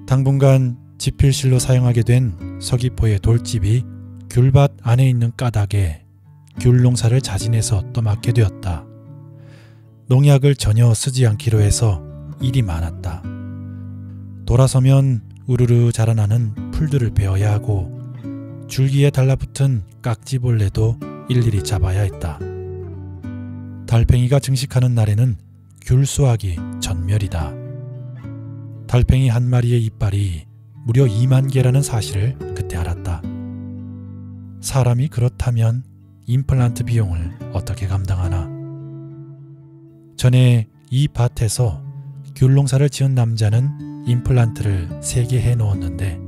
당분간 지필실로 사용하게 된 서귀포의 돌집이 귤밭 안에 있는 까닭에 귤 농사를 자진해서 떠맡게 되었다. 농약을 전혀 쓰지 않기로 해서 일이 많았다. 돌아서면 우르르 자라나는 풀들을 베어야 하고 줄기에 달라붙은 깍지벌레도 일일이 잡아야 했다. 달팽이가 증식하는 날에는 귤 수확이 전멸이다. 달팽이 한 마리의 이빨이 무려 2만 개라는 사실을 그때 알았다. 사람이 그렇다면 임플란트 비용을 어떻게 감당하나. 전에 이 밭에서 귤 농사를 지은 남자는 임플란트를 3개 해놓았는데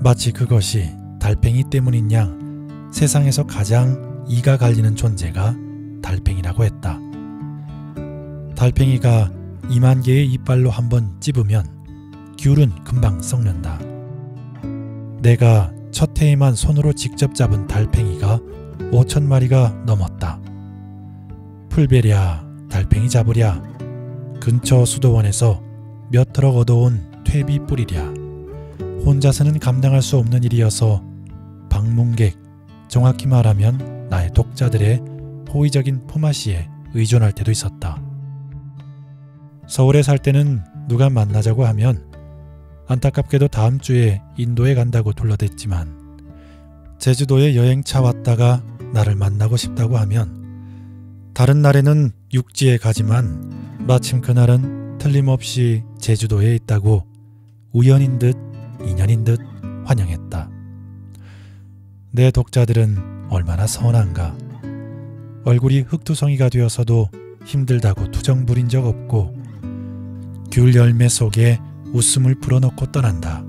마치 그것이 달팽이 때문인 양 세상에서 가장 이가 갈리는 존재가 달팽이라고 했다. 달팽이가 2만 개의 이빨로 한번 찝으면 귤은 금방 썩는다. 내가 첫 해에만 손으로 직접 잡은 달팽이가 5천 마리가 넘었다. 풀베랴 달팽이 잡으랴 근처 수도원에서 몇 트럭 얻어온 퇴비 뿌리랴 혼자서는 감당할 수 없는 일이어서 방문객, 정확히 말하면 나의 독자들의 호의적인 품앗이에 의존할 때도 있었다. 서울에 살 때는 누가 만나자고 하면 안타깝게도 다음 주에 인도에 간다고 둘러댔지만 제주도에 여행차 왔다가 나를 만나고 싶다고 하면 다른 날에는 육지에 가지만 마침 그날은 틀림없이 제주도에 있다고 우연인 듯 인연인 듯 환영했다. 내 독자들은 얼마나 선한가. 얼굴이 흑투성이가 되어서도 힘들다고 투정 부린 적 없고 귤 열매 속에 웃음을 불어넣고 떠난다.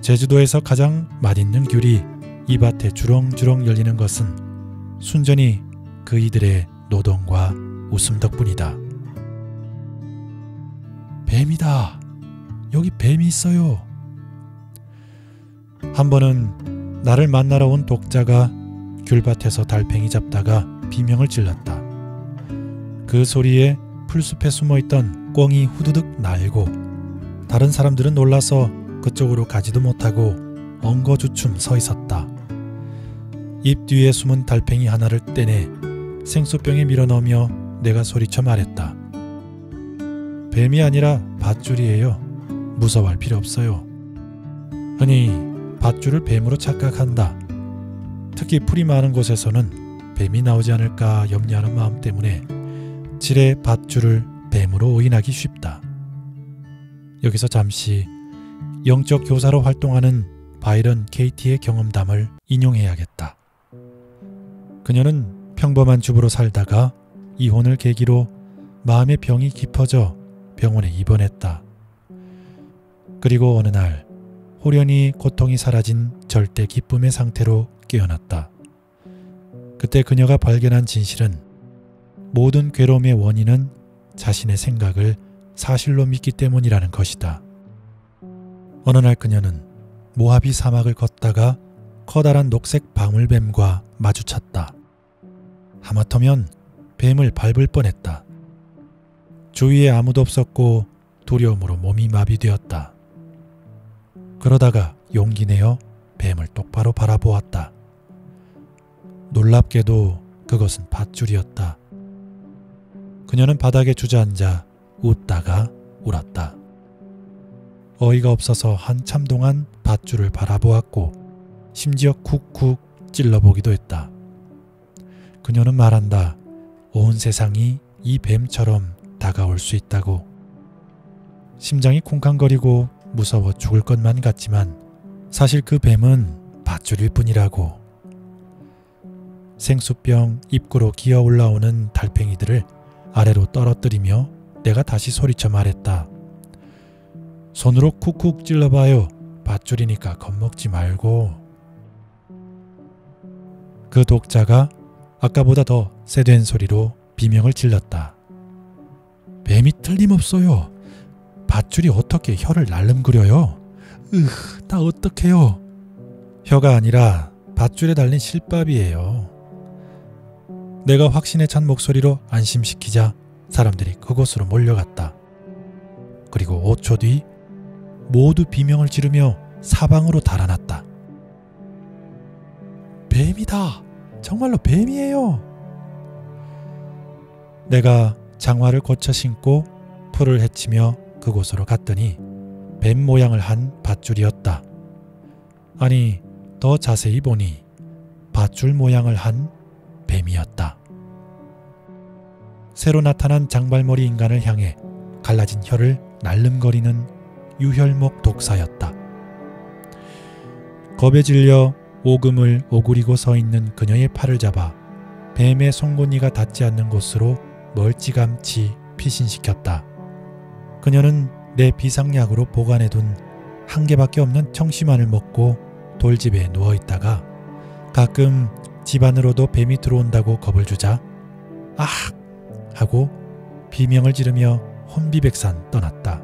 제주도에서 가장 맛있는 귤이 이 밭에 주렁주렁 열리는 것은 순전히 그이들의 노동과 웃음 덕분이다. 뱀이다. 여기 뱀이 있어요. 한 번은 나를 만나러 온 독자가 귤밭에서 달팽이 잡다가 비명을 질렀다. 그 소리에 풀숲에 숨어있던 꿩이 후두둑 날고 다른 사람들은 놀라서 그쪽으로 가지도 못하고 엉거주춤 서 있었다. 입 뒤에 숨은 달팽이 하나를 떼내 생수병에 밀어넣으며 내가 소리쳐 말했다. 뱀이 아니라 밧줄이에요. 무서워할 필요 없어요. 흔히 밧줄을 뱀으로 착각한다. 특히 풀이 많은 곳에서는 뱀이 나오지 않을까 염려하는 마음 때문에 질의 밧줄을 뱀으로 오인하기 쉽다. 여기서 잠시 영적 교사로 활동하는 바이런 케이티의 경험담을 인용해야겠다. 그녀는 평범한 주부로 살다가 이혼을 계기로 마음의 병이 깊어져 병원에 입원했다. 그리고 어느 날 호련히 고통이 사라진 절대 기쁨의 상태로 깨어났다. 그때 그녀가 발견한 진실은 모든 괴로움의 원인은 자신의 생각을 사실로 믿기 때문이라는 것이다. 어느 날 그녀는 모하비 사막을 걷다가 커다란 녹색 방울뱀과 마주쳤다. 하마터면 뱀을 밟을 뻔했다. 주위에 아무도 없었고 두려움으로 몸이 마비되었다. 그러다가 용기 내어 뱀을 똑바로 바라보았다. 놀랍게도 그것은 밧줄이었다. 그녀는 바닥에 주저앉아 웃다가 울었다. 어이가 없어서 한참 동안 밧줄을 바라보았고 심지어 쿡쿡 찔러보기도 했다. 그녀는 말한다. 온 세상이 이 뱀처럼 다가올 수 있다고. 심장이 쿵쾅거리고 무서워 죽을 것만 같지만 사실 그 뱀은 밧줄일 뿐이라고. 생수병 입구로 기어 올라오는 달팽이들을 아래로 떨어뜨리며 내가 다시 소리쳐 말했다. 손으로 쿡쿡 찔러봐요. 밧줄이니까 겁먹지 말고. 그 독자가 아까보다 더 세된 소리로 비명을 질렀다. 뱀이 틀림없어요. 밧줄이 어떻게 혀를 날름그려요? 나 어떡해요? 혀가 아니라 밧줄에 달린 실밥이에요. 내가 확신에 찬 목소리로 안심시키자 사람들이 그곳으로 몰려갔다. 그리고 5초 뒤 모두 비명을 지르며 사방으로 달아났다. 뱀이다! 정말로 뱀이에요! 내가 장화를 고쳐 신고 풀을 헤치며 그곳으로 갔더니 뱀 모양을 한 밧줄이었다. 아니, 더 자세히 보니 밧줄 모양을 한 뱀이었다. 새로 나타난 장발머리 인간을 향해 갈라진 혀를 날름거리는 유혈목 독사였다. 겁에 질려 오금을 오그리고 서 있는 그녀의 팔을 잡아 뱀의 송곳니가 닿지 않는 곳으로 멀찌감치 피신시켰다. 그녀는 내 비상약으로 보관해둔 한 개밖에 없는 청심환을 먹고 돌집에 누워있다가 가끔 집 안으로도 뱀이 들어온다고 겁을 주자 아! 하고 비명을 지르며 혼비백산 떠났다.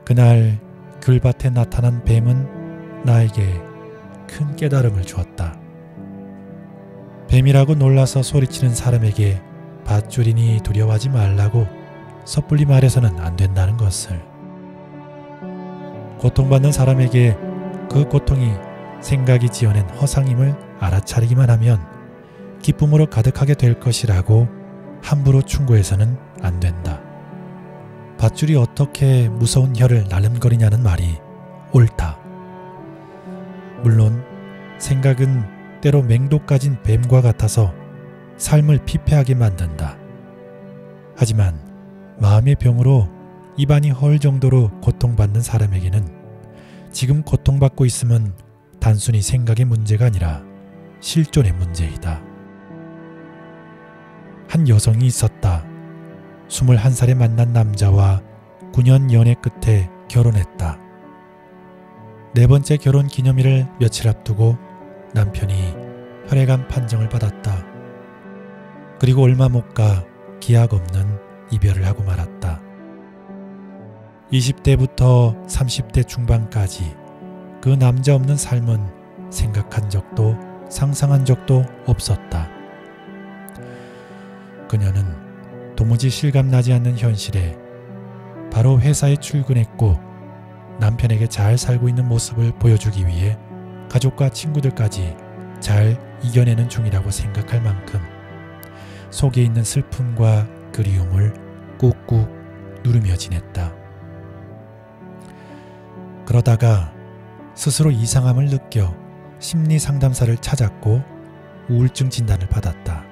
그날 귤밭에 나타난 뱀은 나에게 큰 깨달음을 주었다. 뱀이라고 놀라서 소리치는 사람에게 밧줄이니 두려워하지 말라고 섣불리 말해서는 안 된다는 것을. 고통받는 사람에게 그 고통이 생각이 지어낸 허상임을 알아차리기만 하면 기쁨으로 가득하게 될 것이라고 함부로 충고해서는 안 된다. 밧줄이 어떻게 무서운 혀를 날름거리냐는 말이 옳다. 물론 생각은 때로 맹독 가진 뱀과 같아서 삶을 피폐하게 만든다. 하지만 마음의 병으로 입안이 헐 정도로 고통받는 사람에게는 지금 고통받고 있음은 단순히 생각의 문제가 아니라 실존의 문제이다. 한 여성이 있었다. 21살에 만난 남자와 9년 연애 끝에 결혼했다. 네 번째 결혼 기념일을 며칠 앞두고 남편이 혈액암 판정을 받았다. 그리고 얼마 못 가 기약 없는 이별을 하고 말았다. 20대부터 30대 중반까지 그 남자 없는 삶은 생각한 적도 상상한 적도 없었다. 그녀는 도무지 실감나지 않는 현실에 바로 회사에 출근했고 남편에게 잘 살고 있는 모습을 보여주기 위해 가족과 친구들까지 잘 이겨내는 중이라고 생각할 만큼 속에 있는 슬픔과 그리움을 꾹꾹 누르며 지냈다. 그러다가 스스로 이상함을 느껴 심리상담사를 찾았고 우울증 진단을 받았다.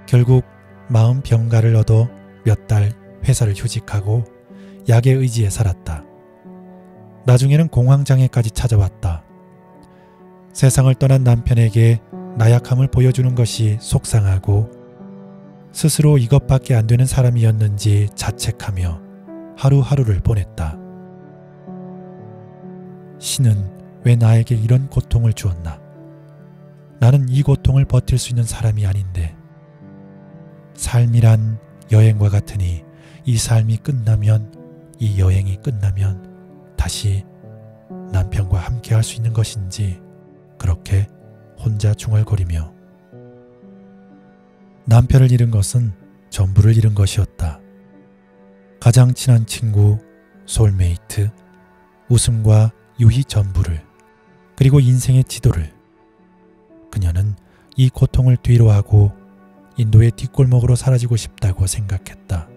결국 마음 병가를 얻어 몇 달 회사를 휴직하고 약에 의지해 살았다. 나중에는 공황장애까지 찾아왔다. 세상을 떠난 남편에게 나약함을 보여주는 것이 속상하고 스스로 이것밖에 안 되는 사람이었는지 자책하며 하루하루를 보냈다. 신은 왜 나에게 이런 고통을 주었나? 나는 이 고통을 버틸 수 있는 사람이 아닌데. 삶이란 여행과 같으니 이 삶이 끝나면, 이 여행이 끝나면 다시 남편과 함께 할 수 있는 것인지 그렇게 혼자 중얼거리며. 남편을 잃은 것은 전부를 잃은 것이었다. 가장 친한 친구, 소울메이트, 웃음과 유희 전부를, 그리고 인생의 지도를. 그녀는 이 고통을 뒤로하고 인도의 뒷골목으로 사라지고 싶다고 생각했다.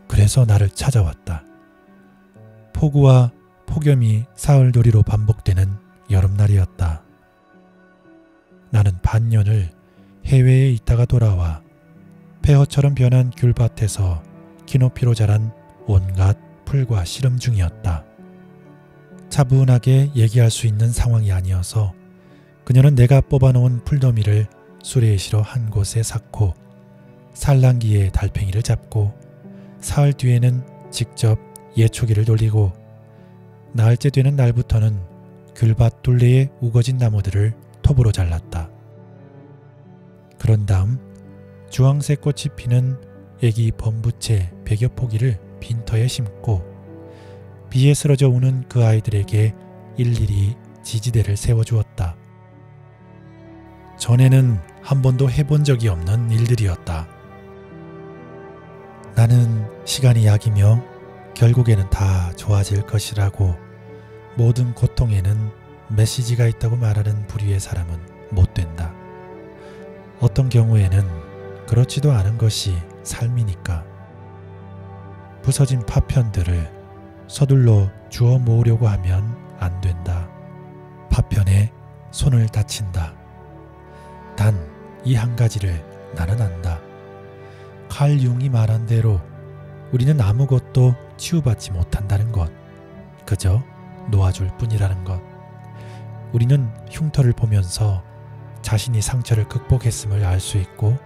그래서 나를 찾아왔다. 폭우와 폭염이 사흘돌이로 반복되는 여름날이었다. 나는 반년을 해외에 있다가 돌아와 폐허처럼 변한 귤밭에서 키높이로 자란 온갖 풀과 씨름 중이었다. 차분하게 얘기할 수 있는 상황이 아니어서 그녀는 내가 뽑아놓은 풀더미를 수레시로 한 곳에 삭고 산란기에 달팽이를 잡고 사흘 뒤에는 직접 예초기를 돌리고 나흘째 되는 날부터는 귤밭 둘레의 우거진 나무들을 톱으로 잘랐다. 그런 다음 주황색 꽃이 피는 애기 범부채 100여 포기를 빈터에 심고 비에 쓰러져 우는 그 아이들에게 일일이 지지대를 세워주었다. 전에는 한 번도 해본 적이 없는 일들이었다. 나는 시간이 약이며 결국에는 다 좋아질 것이라고 모든 고통에는 메시지가 있다고 말하는 부류의 사람은 못 된다. 어떤 경우에는 그렇지도 않은 것이 삶이니까. 부서진 파편들을 서둘러 주워 모으려고 하면 안 된다. 파편에 손을 다친다. 단 이 한 가지를 나는 안다. 칼 융이 말한 대로 우리는 아무것도 치유받지 못한다는 것, 그저 놓아줄 뿐이라는 것. 우리는 흉터를 보면서 자신이 상처를 극복했음을 알 수 있고,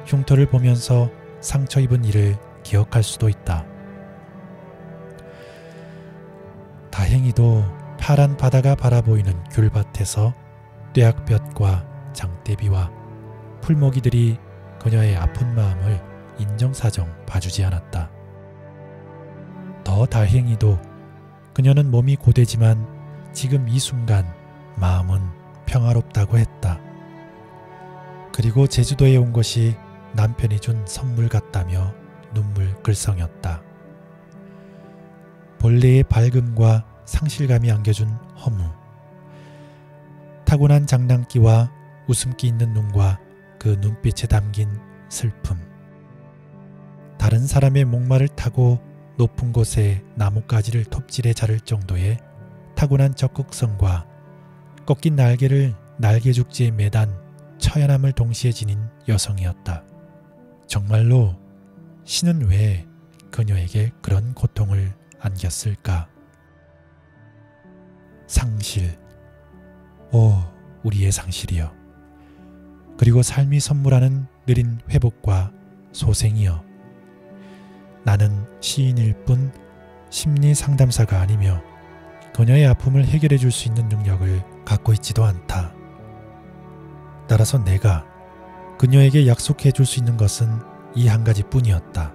흉터를 보면서 상처 입은 이를 기억할 수도 있다. 다행히도 파란 바다가 바라보이는 귤밭에서 뙤약볕과 장대비와 풀모기들이 그녀의 아픈 마음을 인정사정 봐주지 않았다. 더 다행히도 그녀는 몸이 고되지만 지금 이 순간 마음은 평화롭다고 했다. 그리고 제주도에 온 것이 남편이 준 선물 같다며 눈물 글썽였다. 본래의 밝음과 상실감이 안겨준 허무, 타고난 장난기와 웃음기 있는 눈과 그 눈빛에 담긴 슬픔, 다른 사람의 목마를 타고 높은 곳에 나뭇가지를 톱질해 자를 정도의 타고난 적극성과 꺾인 날개를 날개죽지에 매단 처연함을 동시에 지닌 여성이었다. 정말로 신은 왜 그녀에게 그런 고통을 안겼을까? 상실, 오 우리의 상실이여. 그리고 삶이 선물하는 느린 회복과 소생이여. 나는 시인일 뿐 심리 상담사가 아니며 그녀의 아픔을 해결해 줄 수 있는 능력을 갖고 있지도 않다. 따라서 내가 그녀에게 약속해 줄 수 있는 것은 이 한 가지 뿐이었다.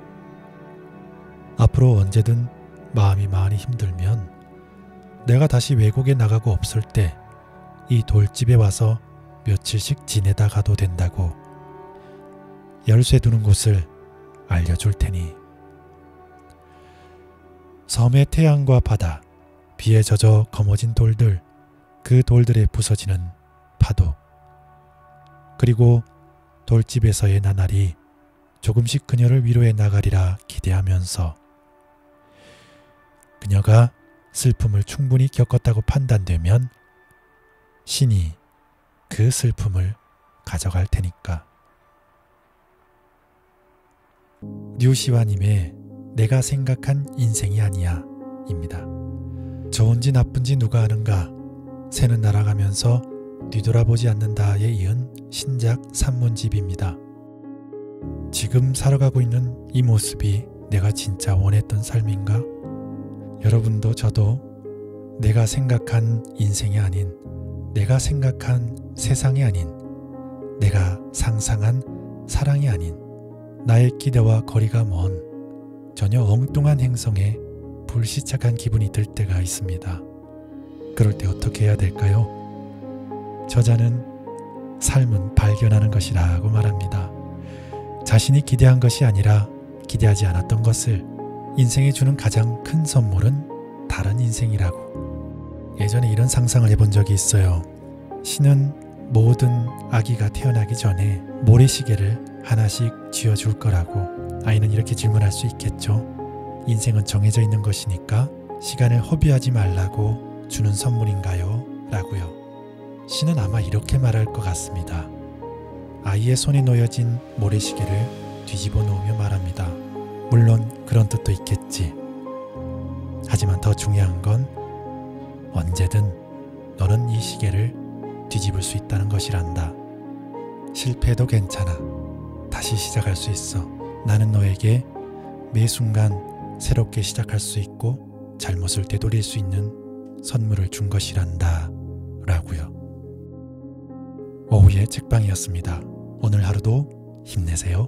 앞으로 언제든 마음이 많이 힘들면 내가 다시 외국에 나가고 없을 때 이 돌집에 와서 며칠씩 지내다 가도 된다고. 열쇠 두는 곳을 알려줄 테니. 섬의 태양과 바다, 비에 젖어 거머진 돌들, 그 돌들에 부서지는 파도, 그리고 돌집에서의 나날이 조금씩 그녀를 위로해 나가리라 기대하면서, 그녀가 슬픔을 충분히 겪었다고 판단되면 신이 그 슬픔을 가져갈 테니까. 류시화님의 내가 생각한 인생이 아니야 입니다. 좋은지 나쁜지 누가 아는가, 새는 날아가면서 뒤돌아보지 않는다에 이은 신작 산문집입니다. 지금 살아가고 있는 이 모습이 내가 진짜 원했던 삶인가? 여러분도 저도 내가 생각한 인생이 아닌, 내가 생각한 세상이 아닌, 내가 상상한 사랑이 아닌 나의 기대와 거리가 먼 전혀 엉뚱한 행성에 불시착한 기분이 들 때가 있습니다. 그럴 때 어떻게 해야 될까요? 저자는 삶은 발견하는 것이라고 말합니다. 자신이 기대한 것이 아니라 기대하지 않았던 것을. 인생에 주는 가장 큰 선물은 다른 인생이라고. 예전에 이런 상상을 해본 적이 있어요. 신은 모든 아기가 태어나기 전에 모래시계를 하나씩 쥐어줄 거라고. 아이는 이렇게 질문할 수 있겠죠. 인생은 정해져 있는 것이니까 시간을 허비하지 말라고 주는 선물인가요? 라고요. 신은 아마 이렇게 말할 것 같습니다. 아이의 손에 놓여진 모래시계를 뒤집어 놓으며 말합니다. 물론 그런 뜻도 있겠지. 하지만 더 중요한 건 언제든 너는 이 시계를 뒤집을 수 있다는 것이란다. 실패해도 괜찮아. 다시 시작할 수 있어. 나는 너에게 매 순간 새롭게 시작할 수 있고 잘못을 되돌릴 수 있는 선물을 준 것이란다. 라고요. 오후의 책방이었습니다. 오늘 하루도 힘내세요.